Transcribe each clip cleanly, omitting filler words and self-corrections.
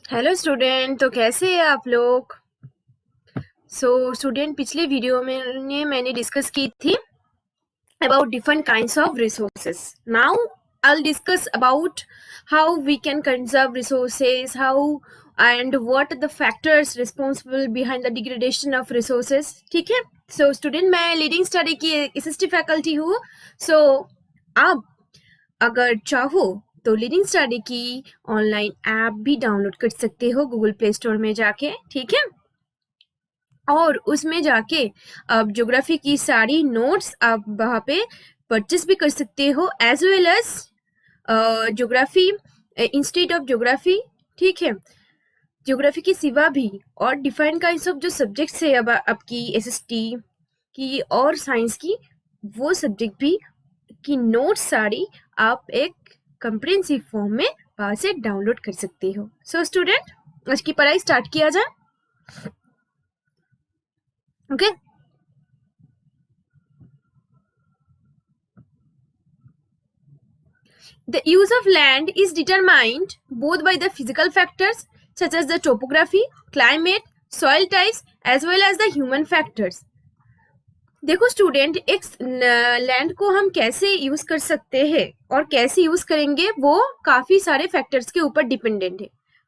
Hello student, तो कैसे हैं आप लोग। स्टूडेंट, पिछले वीडियो में मैंने डिस्कस की थी about different kinds of resources. Now I'll discuss about how we can conserve resources, how and what are the factors responsible behind the degradation of resources. ठीक है। स्टूडेंट, मैं लीडिंग स्टडी की assistant faculty हूँ। आप अगर चाहो तो leading study की ऑनलाइन ऐप भी डाउनलोड कर सकते हो गूगल प्ले स्टोर में जाके। ठीक है। और उसमें जाके आप ज्योग्राफी की सारी नोट्स आप वहाँ पे परचेस भी कर सकते हो, as well as geography, institute of geography. ठीक है। ज्योग्राफी के सिवा भी और डिफरेंट काइंड्स ऑफ जो सब्जेक्ट्स है अब आपकी एसएसटी की और साइंस की, वो सब्जेक्ट भी की नोट्स सारी आप एक कंप्रिहेंसिव फॉर्म में वहां से डाउनलोड कर सकते हो। स्टूडेंट, आज की पढ़ाई स्टार्ट किया जाए। Okay. The use of land is determined both by the physical factors such as the topography, climate, soil types as well as the human factors. देखो स्टूडेंट, एक लैंड को हम कैसे यूज कर सकते हैं और कैसे यूज करेंगे वो काफी सारे फैक्टर्स के ऊपर डिपेंडेंट है।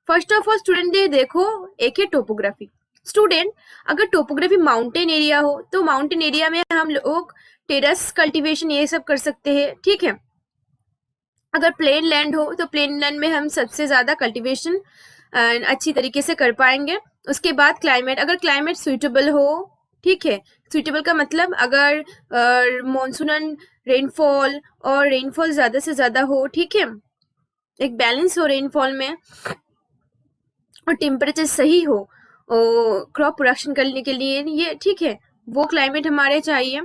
फर्स्ट ऑफ ऑल स्टूडेंट, देखो, एक है टोपोग्राफी। स्टूडेंट, अगर टोपोग्राफी माउंटेन एरिया हो तो माउंटेन एरिया में हम लोग टेरेस कल्टीवेशन ये सब कर सकते हैं। ठीक है। अगर प्लेन लैंड हो तो प्लेन लैंड में हम सबसे ज्यादा कल्टीवेशन अच्छी तरीके से कर पाएंगे। उसके बाद क्लाइमेट, अगर क्लाइमेट सुइटेबल हो, ठीक है, सुइटेबल का मतलब अगर मॉनसून रेनफॉल और रेनफॉल ज्यादा से ज्यादा हो, ठीक है, एक बैलेंस हो रेनफॉल में और टेम्परेचर सही हो क्रॉप प्रोडक्शन करने के लिए, ये ठीक है, वो क्लाइमेट हमारे चाहिए।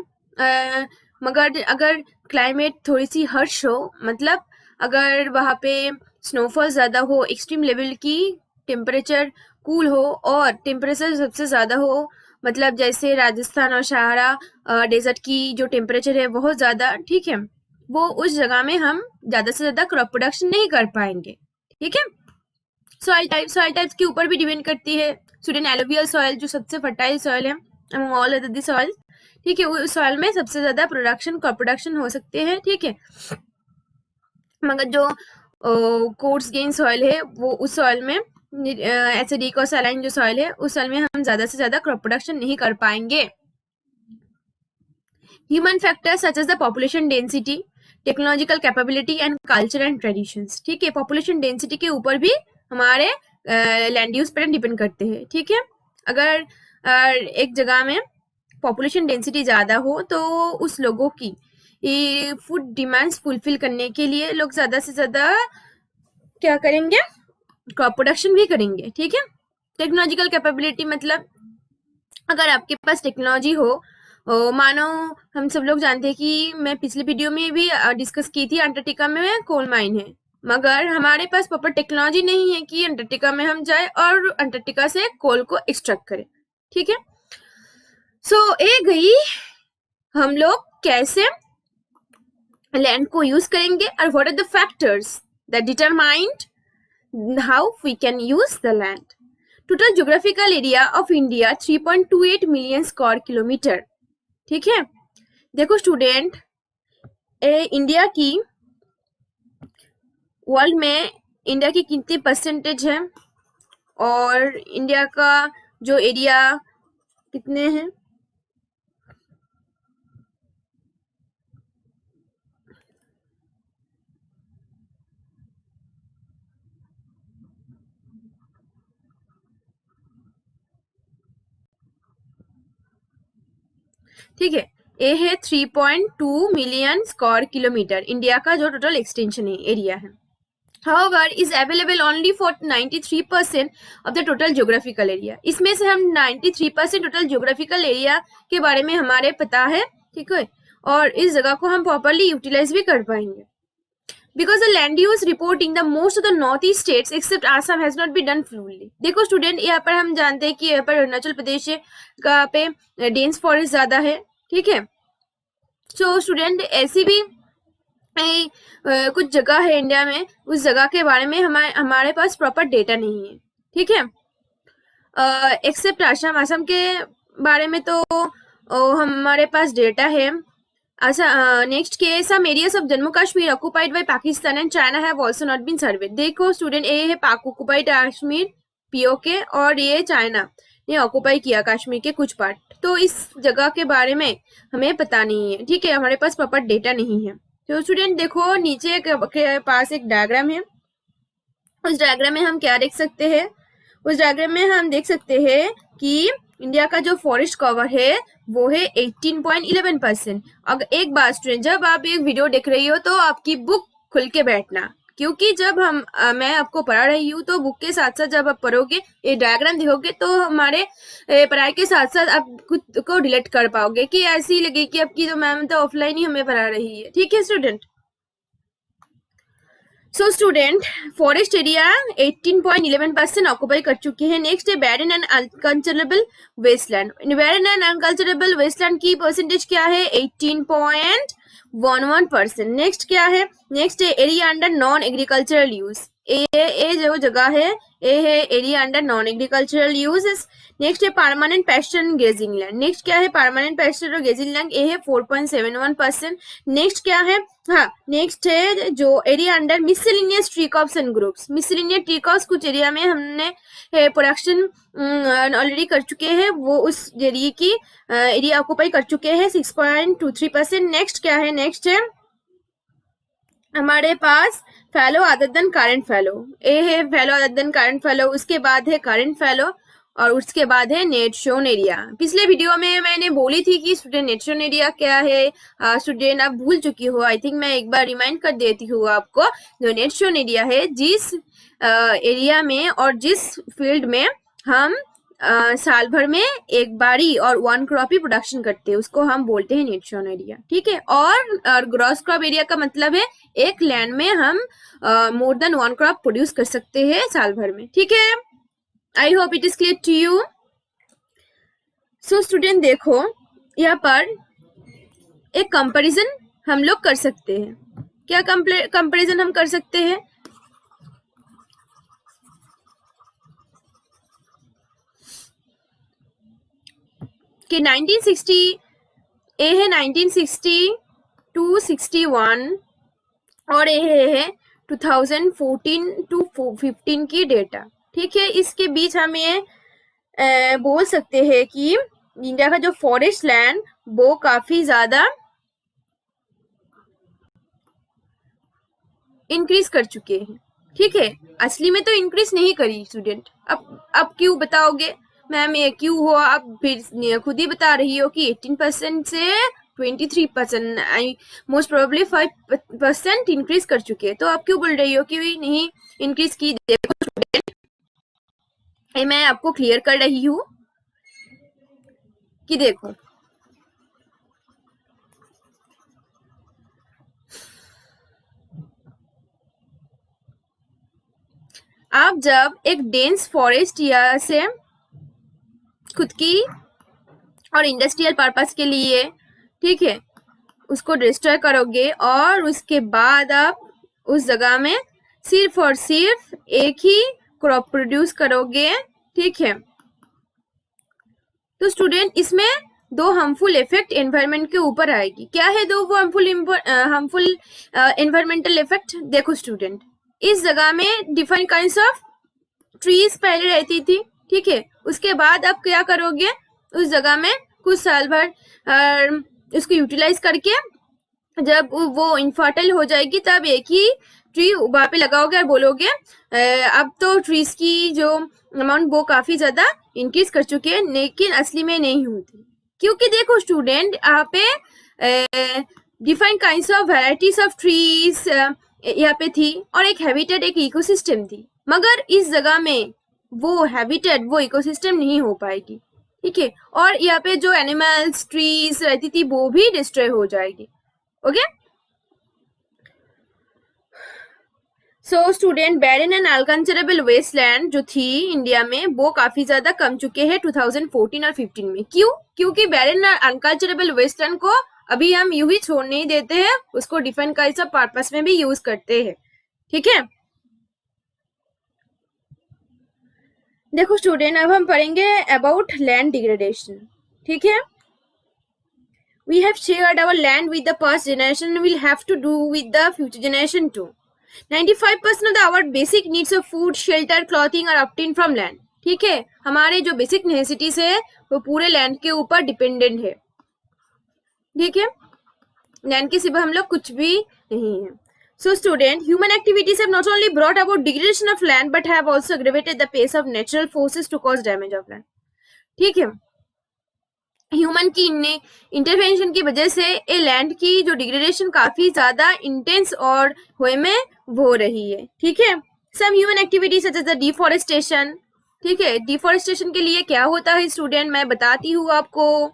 मगर अगर क्लाइमेट थोड़ी सी हर्श हो, मतलब अगर वहाँ पे स्नोफॉल ज़्यादा हो, एक्सट्रीम लेवल की, टेम्परेचर कूल हो और टेम्परेचर सबसे ज़्यादा हो, मतलब जैसे राजस्थान और सहारा डेजर्ट की जो टेम्परेचर है बहुत ज़्यादा, ठीक है, वो उस जगह में हम ज़्यादा से ज़्यादा क्रॉप प्रोडक्शन नहीं कर पाएंगे। ठीक है। सॉइल टाइप्स के ऊपर भी डिपेंड करती है। स्टूडेंट, एलोवियल सॉइल जो सबसे फर्टाइल सॉइल है among all other the soil, ठीक है, उस सॉइल में सबसे ज्यादा क्रॉप प्रोडक्शन हो सकते हैं। ठीक है। मगर जो कोर्स गेन सॉइल है वो उस सॉइल में एसिडिक और सैलाइन जो सॉइल है उस सॉइल में हम ज्यादा से ज्यादा क्रॉप प्रोडक्शन नहीं कर पाएंगे। Human factors such as the population density, technological capability and culture and traditions. ठीक है। पॉपुलेशन डेंसिटी के ऊपर भी हमारे लैंड यूज पर डिपेंड करते हैं। ठीक है। अगर एक जगह में पॉपुलेशन डेंसिटी ज्यादा हो तो उस लोगों की फूड डिमांड्स फुलफिल करने के लिए लोग ज्यादा से ज्यादा क्या करेंगे, क्रॉप प्रोडक्शन भी करेंगे। ठीक है। टेक्नोलॉजिकल कैपेबिलिटी मतलब अगर आपके पास टेक्नोलॉजी हो, मानो हम सब लोग जानते हैं कि मैं पिछले वीडियो में भी डिस्कस की थी, अंटार्कटिका में कोल माइन है, मगर हमारे पास प्रॉपर टेक्नोलॉजी नहीं है कि अंटार्कटिका में हम जाए और अंटार्कटिका से कोल को एक्सट्रैक्ट करें। ठीक है। ए गई, हम लोग कैसे लैंड को यूज करेंगे और what are the factors that determine how we can use the land. Total geographical area of India 3.28 million square kilometre. ठीक है। देखो स्टूडेंट, इंडिया की वर्ल्ड में इंडिया की कितनी परसेंटेज है और इंडिया का जो एरिया कितने हैं, ठीक है, ये है 3.2 मिलियन स्क्वायर किलोमीटर इंडिया का जो टोटल एक्सटेंशन है, एरिया है। However, is available only for 93% of the total geographical area. इसमें से हम 93% टोटल geographical area के बारे में हमारे पता है। ठीक है। और इस जगह को हम प्रॉपरली यूटिलाइज भी कर पाएंगे। Because the land use reporting the most of the northeast states except Assam has not been done fully. देखो स्टूडेंट, यहाँ पर हम जानते हैं कि यहाँ पर अरुणाचल प्रदेश का पे डेंस फॉरेस्ट ज्यादा है। ठीक है। स्टूडेंट, ऐसी भी कुछ जगह है इंडिया में, उस जगह के बारे में हमारे पास प्रॉपर डेटा नहीं है। ठीक है। एक्सेप्ट आसाम, आसाम के बारे में तो हमारे पास डेटा है। नेक्स्ट के some areas of Jammu Kashmir occupied by Pakistan and China have also not been surveyed. देखो स्टूडेंट, ये है पाक ऑक्युपाइड कश्मीर पीओके, और ये चाइना ने ऑक्युपाई किया कश्मीर के कुछ पार्ट। तो इस जगह के बारे में हमें पता नहीं है, ठीक है, हमारे पास प्रॉपर डेटा नहीं है। तो स्टूडेंट देखो, नीचे के पास एक डायग्राम है। उस डायग्राम में हम क्या देख सकते हैं? उस डायग्राम में हम देख सकते हैं कि इंडिया का जो फॉरेस्ट कवर है वो है 18.11%। अगर एक बात स्टूडेंट, जब आप एक वीडियो देख रही हो तो आपकी बुक खुल के बैठना, क्योंकि जब मैं आपको पढ़ा रही हूँ तो बुक के साथ साथ जब आप पढ़ोगे, ये डायग्राम देखोगे, तो हमारे पढ़ाई के साथ साथ आप खुद को रिलेट कर पाओगे कि ऐसी लगे कि आपकी तो मैम तो ऑफलाइन ही हमें पढ़ा रही है। ठीक है student. So student, forest area 18.11% occupy कर चुके हैं। नेक्स्ट है barren and unculturable wasteland. Barren and unculturable wasteland की परसेंटेज क्या है? 18.11%। नेक्स्ट क्या है? नेक्स्ट है area under non agricultural use. ये जो जगह है ये है area under non agricultural uses. Next है permanent pasture and grazing land. Next क्या है? परमानेंट पेस्चर और ग्रेजिंग लैंड, ये है 4.71%। नेक्स्ट क्या है? हाँ, नेक्स्ट है जो area under miscellaneous tree crops and groups. Miscellaneous tree crops कुछ एरिया में हमने प्रोडक्शन ऑलरेडी कर चुके हैं, वो उस एरिया की एरिया ऑक्युपाई कर चुके हैं 6.23%। नेक्स्ट क्या है? नेक्स्ट है हमारे पास फैलो अदर देन करंट फैलो। ए है फैलो अदर देन करंट फैलो, उसके बाद है करंट फैलो, और उसके बाद है नेट शोन एरिया। पिछले वीडियो में मैंने बोली थी कि स्टूडेंट नेट शोन एरिया क्या है। स्टूडेंट आप भूल चुकी हो, आई थिंक मैं एक बार रिमाइंड कर देती हूँ आपको। जो नेट शोन एरिया है, जिस एरिया में और जिस फील्ड में हम साल भर में एक बारी और वन क्रॉप ही प्रोडक्शन करते हैं, उसको हम बोलते हैं नेट शोन एरिया। ठीक है। और ग्रॉस क्रॉप एरिया का मतलब है एक लैंड में हम more than one crop produce कर सकते हैं साल भर में। ठीक है। I hope it is clear to you. So student देखो, यहाँ पर एक कंपैरिजन हम लोग कर सकते हैं। क्या कंपैरिजन हम कर सकते हैं? कि 1960 ए है 1960 टू 61, और ये है 2014 टू 15 की डेटा। ठीक है। इसके बीच हम ये बोल सकते हैं कि इंडिया का जो फॉरेस्ट लैंड वो काफी ज्यादा इंक्रीज कर चुके हैं। ठीक है। असली में तो इंक्रीज नहीं करी स्टूडेंट। अब क्यों बताओगे मैम, ये क्यों हुआ? आप फिर खुद ही बता रही हो कि 18% से 23%, मोस्ट प्रोबेबली 5% इंक्रीज कर चुके हैं। तो आप क्यों बोल रही हो कि नहीं इंक्रीज की? देखो स्टूडेंट, मैं आपको क्लियर कर रही हूँ कि देखो, आप जब एक डेंस फॉरेस्ट या से खुद की और इंडस्ट्रियल पर्पस के लिए, ठीक है, उसको डिस्ट्रॉय करोगे और उसके बाद आप उस जगह में सिर्फ और सिर्फ एक ही क्रॉप प्रोड्यूस करोगे। ठीक है। तो स्टूडेंट, इसमें दो हार्मफुल इफेक्ट एनवायरनमेंट के ऊपर आएगी। क्या है दो वो हार्मफुल एनवायरमेंटल इफेक्ट? देखो स्टूडेंट, इस जगह में डिफरेंट काइंड्स ऑफ ट्रीज पहले रहती थी। ठीक है। उसके बाद आप क्या करोगे? उस जगह में कुछ साल भर उसको यूटिलाइज करके जब वो इनफर्टाइल हो जाएगी तब एक ही ट्री वहां पे लगाओगे और बोलोगे अब तो ट्रीज की जो अमाउंट वो काफी ज्यादा इंक्रीज कर चुके हैं, लेकिन असली में नहीं होती। क्योंकि देखो स्टूडेंट, यहाँ पे different kinds of varieties of trees यहाँ पे थी, और एक हैबिटेट, एक इकोसिस्टम थी। मगर इस जगह में वो हैबिटेट, वो इकोसिस्टम नहीं हो पाएगी। ठीक है। और यहाँ पे जो एनिमल्स, ट्रीज रहती थी वो भी डिस्ट्रॉय हो जाएगी। Okay. So student, barren and unculturable wasteland जो थी इंडिया में वो काफी ज्यादा कम चुके हैं 2014 और 15 में। क्यों? क्योंकि बैरन और अनकल्चरेबल वेस्टलैंड को अभी हम यूं ही छोड़ नहीं देते हैं, उसको डिफरेंट काइंड्स ऑफ पर्पस में भी यूज करते हैं। ठीक है। देखो स्टूडेंट, अब हम पढ़ेंगे अबाउट लैंड डिग्रेडेशन। ठीक है, we have shared our land with the past generation and will have to do with the future generation too. 95% of our basic needs of food, shelter, clothing are obtained from land. ठीक है, हमारे जो basic necessities है वो पूरे land के ऊपर dependent है। ठीक है, लैंड के सिवा हम लोग कुछ भी नहीं है। So student, human activities have not only brought about degradation of land but have also aggravated the pace of natural forces to cause damage of land. ठीक है, ह्यूमन की इंटरवेंशन की वजह से ये लैंड की जो डिग्रेडेशन काफी ज्यादा इंटेंस और हुए में हो रही है। ठीक है, some human activities such as the deforestation. ठीक है, डिफॉरेस्टेशन के लिए क्या होता है स्टूडेंट, मैं बताती हूँ आपको।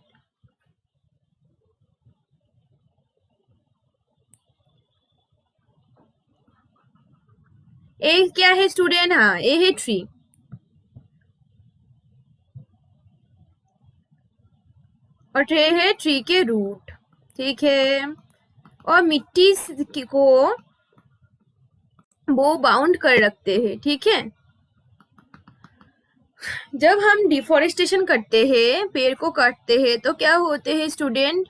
ए क्या है स्टूडेंट, हाँ ए है ट्री, और ट्रे है ट्री के रूट। ठीक है, और मिट्टी को वो बाउंड कर रखते हैं। ठीक है, जब हम डिफोरेस्टेशन करते हैं, पेड़ को काटते हैं, तो क्या होते हैं स्टूडेंट,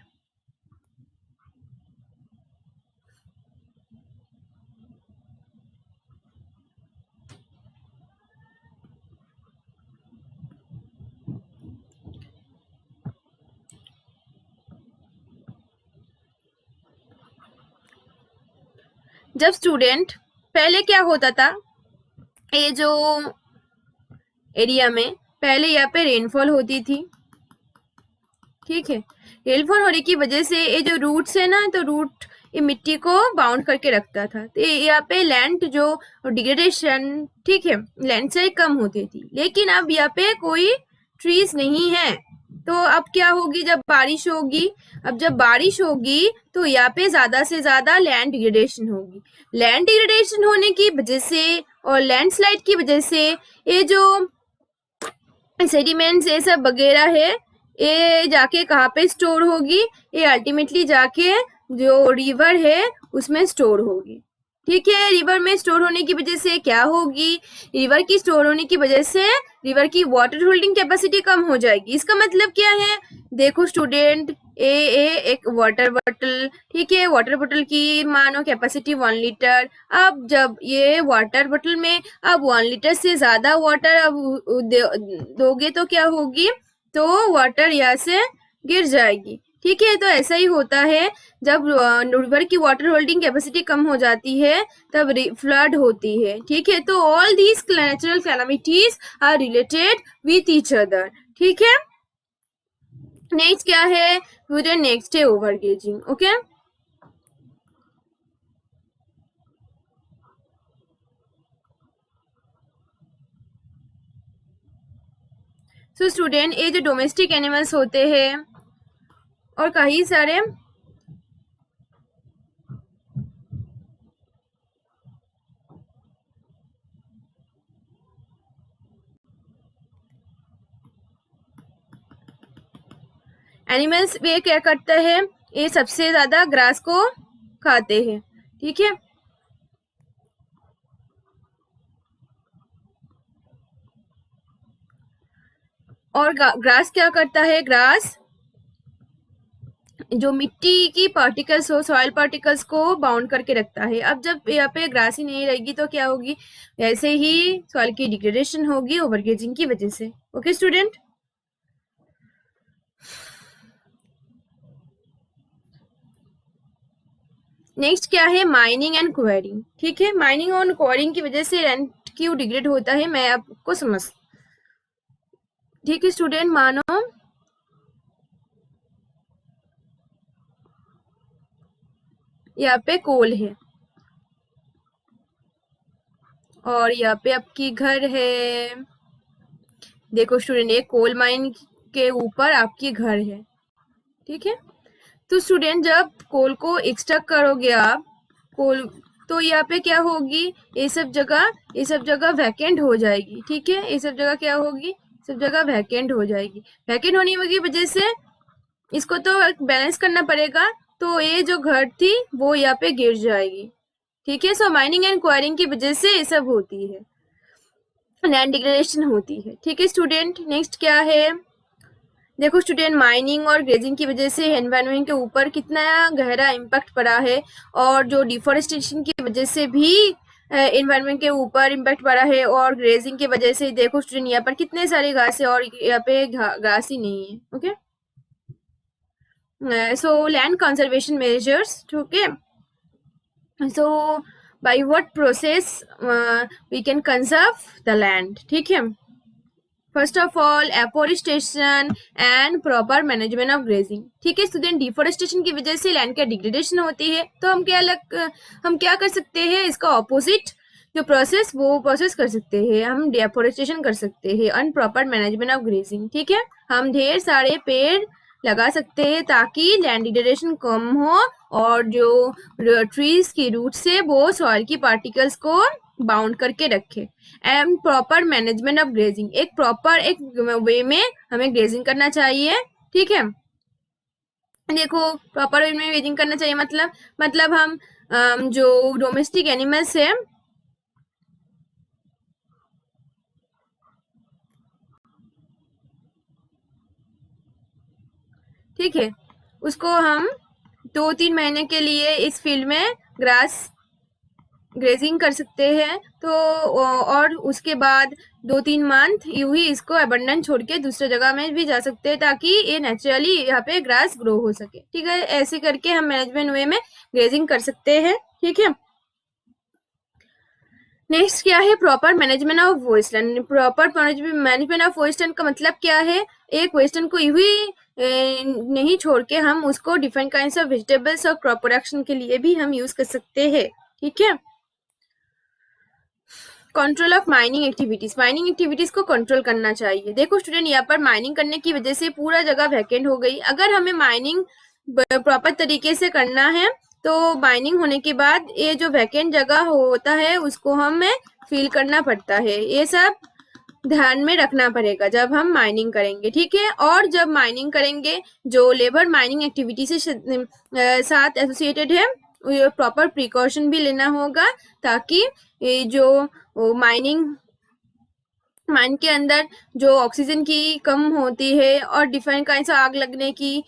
जब स्टूडेंट पहले क्या होता था, ये जो एरिया में पहले यहाँ पे रेनफॉल होती थी। ठीक है, रेनफॉल होने की वजह से ये जो रूट्स है ना, तो रूट ये मिट्टी को बाउंड करके रखता था, तो यहाँ पे लैंड जो डिग्रेडेशन, ठीक है, लैंड से कम होती थी। लेकिन अब यहाँ पे कोई ट्रीज नहीं है, तो अब क्या होगी, जब बारिश होगी, अब जब बारिश होगी तो यहाँ पे ज्यादा से ज्यादा लैंड डिग्रेडेशन होगी। लैंड डिग्रेडेशन होने की वजह से और लैंडस्लाइड की वजह से ये जो सेडिमेंट्स ये सब वगैरह है, ये जाके कहाँ पे स्टोर होगी, ये अल्टीमेटली जाके जो रिवर है उसमें स्टोर होगी। ठीक है, रिवर में स्टोर होने की वजह से क्या होगी, रिवर की स्टोर होने की वजह से रिवर की वाटर होल्डिंग कैपेसिटी कम हो जाएगी। इसका मतलब क्या है, देखो स्टूडेंट, एक वाटर बॉटल, ठीक है, वाटर बॉटल की मानो कैपेसिटी 1 लीटर। अब जब ये वाटर बॉटल में अब 1 लीटर से ज्यादा वाटर अब दोगे तो क्या होगी, तो वाटर यहाँ से गिर जाएगी। ठीक है, तो ऐसा ही होता है, जब रिवर की वाटर होल्डिंग कैपेसिटी कम हो जाती है तब फ्लड होती है। ठीक है, तो all these natural calamities are related with each other. ठीक है, नेक्स्ट क्या है, नेक्स्ट है ओवरगेजिंग। ओके, सो स्टूडेंट, ये जो डोमेस्टिक एनिमल्स होते हैं और कई सारे एनिमल्स वे क्या करता है, ये सबसे ज्यादा ग्रास को खाते हैं। ठीक है, और ग्रास क्या करता है, ग्रास जो मिट्टी की पार्टिकल्स हो, सॉइल पार्टिकल्स को बाउंड करके रखता है। अब जब यहाँ पे ग्रास ही नहीं रहेगी तो क्या होगी, ऐसे ही सॉइल की डिग्रेडेशन होगी ओवरगेजिंग की वजह से। ओके स्टूडेंट, नेक्स्ट क्या है, माइनिंग एंड क्वेरिंग। ठीक है, माइनिंग और क्वेरिंग की वजह से लैंड क्यों डिग्रेड होता है, मैं आपको समझ। ठीक है स्टूडेंट, मानो यहाँ पे कोल है और यहाँ पे आपकी घर है। देखो स्टूडेंट, ये कोल माइन के ऊपर आपकी घर है। ठीक है, तो स्टूडेंट जब कोल को एक्सट्रैक्ट करोगे आप, कोल, तो यहाँ पे क्या होगी, ये सब जगह वैकेंट हो जाएगी। ठीक है, ये सब जगह क्या होगी, सब जगह वैकेंट हो जाएगी। वैकेंट होने की वजह से इसको तो बैलेंस करना पड़ेगा, तो ये जो घर थी वो यहाँ पे गिर जाएगी। ठीक है, सो माइनिंग एंड क्वायरिंग की वजह से ये सब होती है। लैंड डिग्रेडेशन होती है। ठीक है स्टूडेंट, नेक्स्ट क्या है, देखो स्टूडेंट, माइनिंग और ग्रेजिंग की वजह से एनवायरनमेंट के ऊपर कितना गहरा इम्पैक्ट पड़ा है, और जो डिफॉरेस्टेशन की वजह से भी एनवायरनमेंट के ऊपर इम्पैक्ट पड़ा है, और ग्रेजिंग की वजह से देखो स्टूडेंट यहाँ पर कितने सारे घास है और यहाँ पे घास ही नहीं है। Okay, so land conservation measures, okay, so by what process we can conserve the land, ठीक है। First of all afforestation and proper management of grazing, ठीक है स्टूडेंट। डिफोरेस्टेशन की वजह से लैंड का डिग्रेडेशन होती है, तो हम क्या कर सकते हैं, इसका ऑपोजिट जो प्रोसेस वो प्रोसेस कर सकते हैं, हम डेफोरेस्टेशन कर सकते हैं, अनप्रॉपर मैनेजमेंट ऑफ ग्रेजिंग, ठीक है। हम ढेर सारे पेड़ लगा सकते हैं ताकि लैंड डिग्रेडेशन कम हो, और जो ट्रीज की रूट से वो सॉइल की पार्टिकल्स को बाउंड करके रखे। And proper management of grazing, एक प्रॉपर एक वे में हमें ग्रेजिंग करना चाहिए, ठीक है। देखो प्रॉपर वे में ग्रेजिंग करना चाहिए मतलब हम जो डोमेस्टिक एनिमल्स है, ठीक है, उसको हम 2-3 महीने के लिए इस फील्ड में ग्रास ग्रेजिंग कर सकते हैं, तो और उसके बाद 2-3 मंथ यूं ही इसको अबंडन छोड़ के दूसरे जगह में भी जा सकते हैं ताकि ये नेचुरली यहाँ पे ग्रास ग्रो हो सके, ठीक है। ऐसे करके हम मैनेजमेंट वे में ग्रेजिंग कर सकते हैं, ठीक है। नेक्स्ट क्या है, proper management of wasteland. Proper management of wasteland का मतलब क्या है, एक वेस्टलैंड को यूं ही नहीं छोड़ के हम उसको डिफरेंट काइंड्स ऑफ वेजिटेबल्स और क्रॉप प्रोडक्शन के लिए भी हम यूज कर सकते हैं, ठीक है। Control of mining activities, mining activities को कंट्रोल करना चाहिए। देखो स्टूडेंट, यहाँ पर माइनिंग करने की वजह से पूरा जगह वैकेंट हो गई। अगर हमें माइनिंग प्रॉपर तरीके से करना है तो माइनिंग होने के बाद ये जो वैकेंट जगह होता है उसको हमें फिल करना पड़ता है। ये सब ध्यान में रखना पड़ेगा जब हम माइनिंग करेंगे, ठीक है। और जब माइनिंग करेंगे, जो लेबर माइनिंग एक्टिविटी से साथ एसोसिएटेड है, प्रॉपर प्रिकॉशन भी लेना होगा ताकि जो माइनिंग के अंदर जो ऑक्सीजन की कम होती है और डिफरेंट काइंड से आग लगने की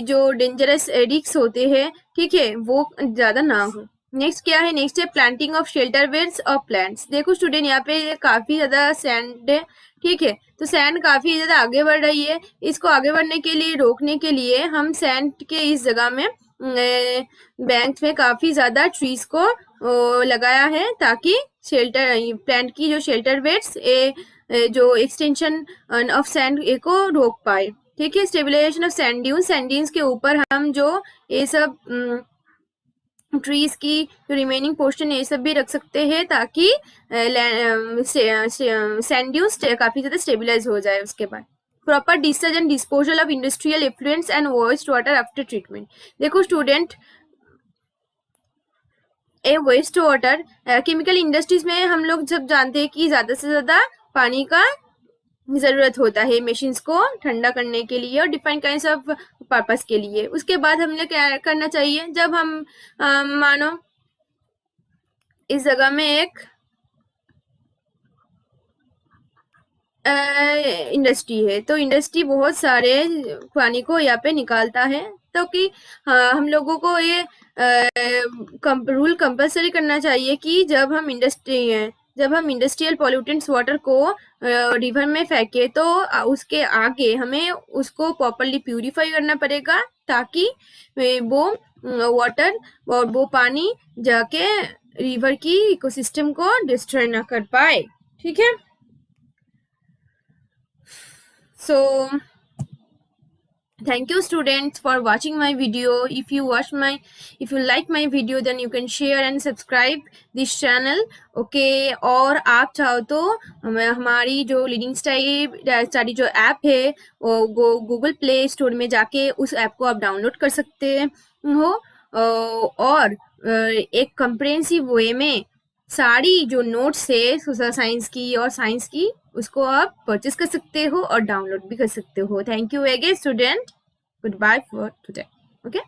जो डेंजरस रिस्क होते हैं, ठीक है, वो ज्यादा ना हो। नेक्स्ट क्या है, नेक्स्ट है प्लांटिंग ऑफ शेल्टर बेड्स और प्लांट्स। देखो स्टूडेंट, यहाँ पे काफी ज्यादा सैंड है, ठीक है, तो सैंड काफी ज्यादा आगे बढ़ रही है। इसको आगे बढ़ने के लिए रोकने के लिए हम सैंड के इस जगह में बैंक में काफी ज्यादा ट्रीज को लगाया है ताकि शेल्टर प्लांट की जो शेल्टर बेड्स जो एक्सटेंशन ऑफ सैंड को रोक पाए, ठीक है। स्टेबिलाईजेशन ऑफ सैंड ड्यून्स के ऊपर हम जो ये सब ट्रीज की जो रिमेनिंग पोर्शन ये सब भी रख सकते हैं ताकि सैंड ड्यून्स काफी ज्यादा स्टेबिलाईज हो जाए। उसके बाद proper discharge and disposal of industrial effluents and waste water after treatment. देखो student, a waste water chemical industries में हम लोग जब जानते हैं कि ज्यादा से ज्यादा पानी का जरूरत होता है मशीन्स को ठंडा करने के लिए और डिफरेंट काइंड्स ऑफ पर्पस के लिए। उसके बाद हमने क्या करना चाहिए, जब हम मानो इस जगह में एक इंडस्ट्री है, तो इंडस्ट्री बहुत सारे पानी को यहाँ पे निकालता है, तो कि हम लोगों को ये रूल कंपलसरी करना चाहिए कि जब हम इंडस्ट्रियल पॉल्यूटेंट्स वाटर को रिवर में फेंके तो उसके आगे हमें उसको प्रॉपरली प्यूरिफाई करना पड़ेगा ताकि वो वाटर और वो पानी जाके रिवर की इकोसिस्टम को डिस्ट्रॉय ना कर पाए, ठीक है। So thank you students for watching my video. If you like my video, then you can share and subscribe this channel, okay। और आप चाहो तो हमारी जो लीडिंग स्टडी जो ऐप है वो गूगल प्ले स्टोर में जाके उस ऐप को आप डाउनलोड कर सकते हो, और एक कंप्रेहेंसिव वे में सारी जो नोट्स है सोशल साइंस की और साइंस की उसको आप परचेस कर सकते हो और डाउनलोड भी कर सकते हो। Thank you again student, goodbye for today, okay.